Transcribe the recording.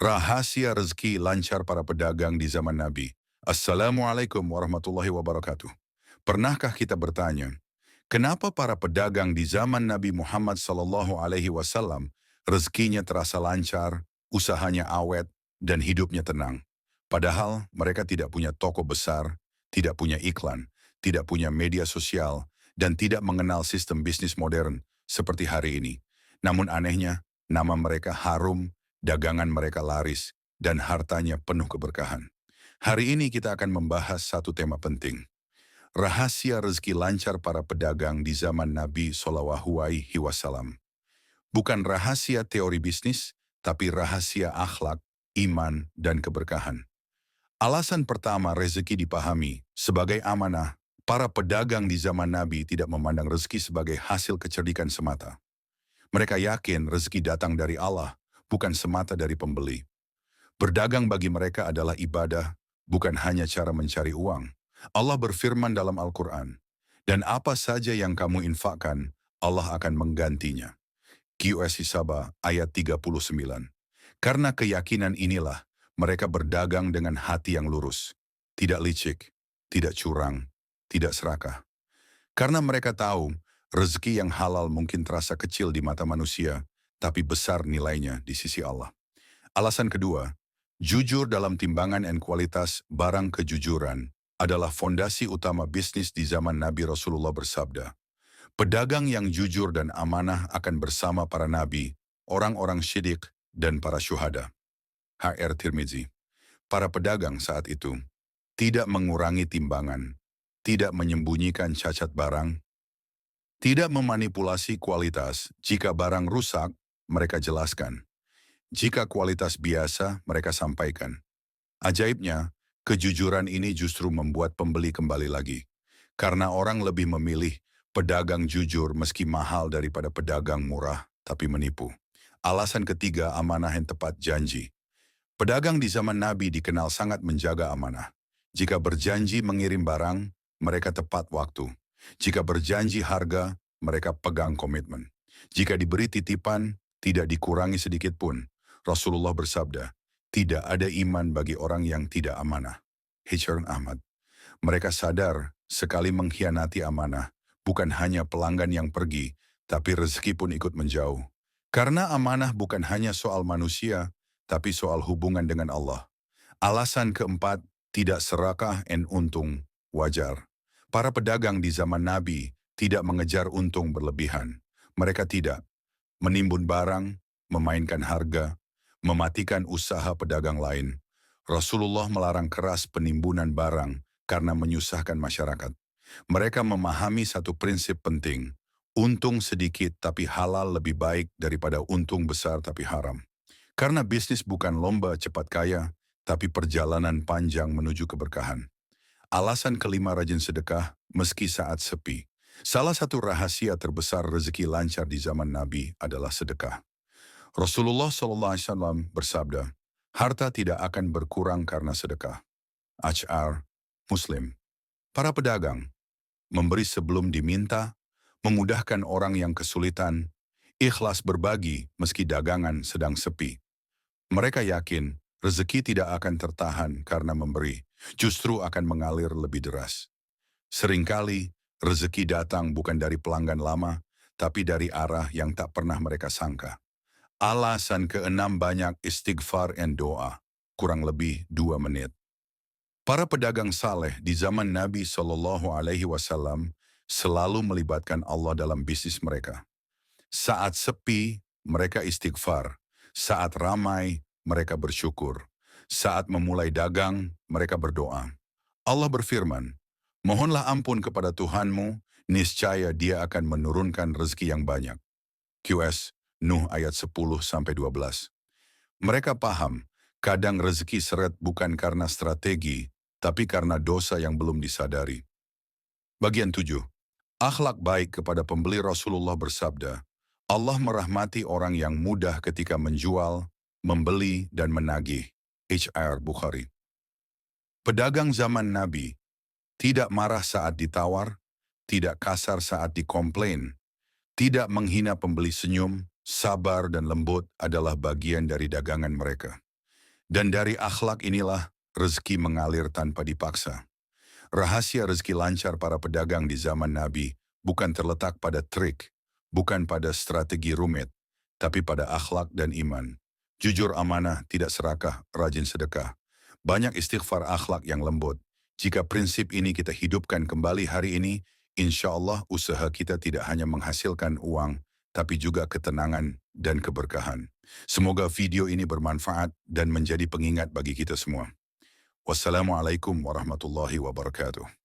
Rahasia rezeki lancar para pedagang di zaman Nabi. Assalamualaikum warahmatullahi wabarakatuh. Pernahkah kita bertanya, kenapa para pedagang di zaman Nabi Muhammad SAW rezekinya terasa lancar, usahanya awet, dan hidupnya tenang? Padahal mereka tidak punya toko besar, tidak punya iklan, tidak punya media sosial, dan tidak mengenal sistem bisnis modern seperti hari ini. Namun anehnya, nama mereka harum, dagangan mereka laris, dan hartanya penuh keberkahan. Hari ini kita akan membahas satu tema penting. Rahasia rezeki lancar para pedagang di zaman Nabi SAW. Bukan rahasia teori bisnis, tapi rahasia akhlak, iman, dan keberkahan. Alasan pertama rezeki dipahami sebagai amanah. Para pedagang di zaman Nabi tidak memandang rezeki sebagai hasil kecerdikan semata. Mereka yakin rezeki datang dari Allah, bukan semata dari pembeli. Berdagang bagi mereka adalah ibadah, bukan hanya cara mencari uang. Allah berfirman dalam Al-Quran, dan apa saja yang kamu infakkan, Allah akan menggantinya. QS Hisaba ayat 39. Karena keyakinan inilah, mereka berdagang dengan hati yang lurus. Tidak licik, tidak curang, tidak serakah. Karena mereka tahu, rezeki yang halal mungkin terasa kecil di mata manusia, tapi besar nilainya di sisi Allah. Alasan kedua, jujur dalam timbangan dan kualitas barang kejujuran adalah fondasi utama bisnis di zaman Nabi Rasulullah bersabda. Pedagang yang jujur dan amanah akan bersama para nabi, orang-orang syidik, dan para syuhada. HR Tirmizi. Para pedagang saat itu tidak mengurangi timbangan, tidak menyembunyikan cacat barang, tidak memanipulasi kualitas. Jika barang rusak, mereka jelaskan. Jika kualitas biasa, mereka sampaikan. Ajaibnya, kejujuran ini justru membuat pembeli kembali lagi. Karena orang lebih memilih pedagang jujur meski mahal daripada pedagang murah tapi menipu. Alasan ketiga, amanah yang tepat janji. Pedagang di zaman Nabi dikenal sangat menjaga amanah. Jika berjanji mengirim barang, mereka tepat waktu. Jika berjanji harga, mereka pegang komitmen. Jika diberi titipan, tidak dikurangi sedikit pun. Rasulullah bersabda, tidak ada iman bagi orang yang tidak amanah. H.R. Ahmad. Mereka sadar, sekali mengkhianati amanah, bukan hanya pelanggan yang pergi, tapi rezeki pun ikut menjauh. Karena amanah bukan hanya soal manusia, tapi soal hubungan dengan Allah. Alasan keempat, tidak serakah dan untung, wajar. Para pedagang di zaman Nabi tidak mengejar untung berlebihan. Mereka tidak menimbun barang, memainkan harga, mematikan usaha pedagang lain. Rasulullah melarang keras penimbunan barang karena menyusahkan masyarakat. Mereka memahami satu prinsip penting. Untung sedikit tapi halal lebih baik daripada untung besar tapi haram. Karena bisnis bukan lomba cepat kaya, tapi perjalanan panjang menuju keberkahan. Alasan kelima rajin sedekah meski saat sepi. Salah satu rahasia terbesar rezeki lancar di zaman Nabi adalah sedekah. Rasulullah SAW bersabda, harta tidak akan berkurang karena sedekah. HR, Muslim. Para pedagang, memberi sebelum diminta, memudahkan orang yang kesulitan, ikhlas berbagi meski dagangan sedang sepi. Mereka yakin rezeki tidak akan tertahan karena memberi, justru akan mengalir lebih deras. Seringkali, rezeki datang bukan dari pelanggan lama, tapi dari arah yang tak pernah mereka sangka. Alasan keenam, banyak istighfar dan doa, kurang lebih 2 menit. Para pedagang saleh di zaman Nabi SAW selalu melibatkan Allah dalam bisnis mereka. Saat sepi, mereka istighfar. Saat ramai, mereka bersyukur. Saat memulai dagang, mereka berdoa. Allah berfirman, mohonlah ampun kepada Tuhanmu, niscaya Dia akan menurunkan rezeki yang banyak. QS Nuh ayat 10-12. Mereka paham, kadang rezeki seret bukan karena strategi, tapi karena dosa yang belum disadari. Bagian 7. Akhlak baik kepada pembeli. Rasulullah bersabda, Allah merahmati orang yang mudah ketika menjual, membeli, dan menagih. HR Bukhari. Pedagang zaman Nabi tidak marah saat ditawar, tidak kasar saat dikomplain, tidak menghina pembeli. Senyum, sabar, dan lembut adalah bagian dari dagangan mereka. Dan dari akhlak inilah rezeki mengalir tanpa dipaksa. Rahasia rezeki lancar para pedagang di zaman Nabi bukan terletak pada trik, bukan pada strategi rumit, tapi pada akhlak dan iman. Jujur amanah, tidak serakah, rajin sedekah. Banyak istighfar akhlak yang lembut. Jika prinsip ini kita hidupkan kembali hari ini, insya Allah usaha kita tidak hanya menghasilkan uang, tapi juga ketenangan dan keberkahan. Semoga video ini bermanfaat dan menjadi pengingat bagi kita semua. Wassalamualaikum warahmatullahi wabarakatuh.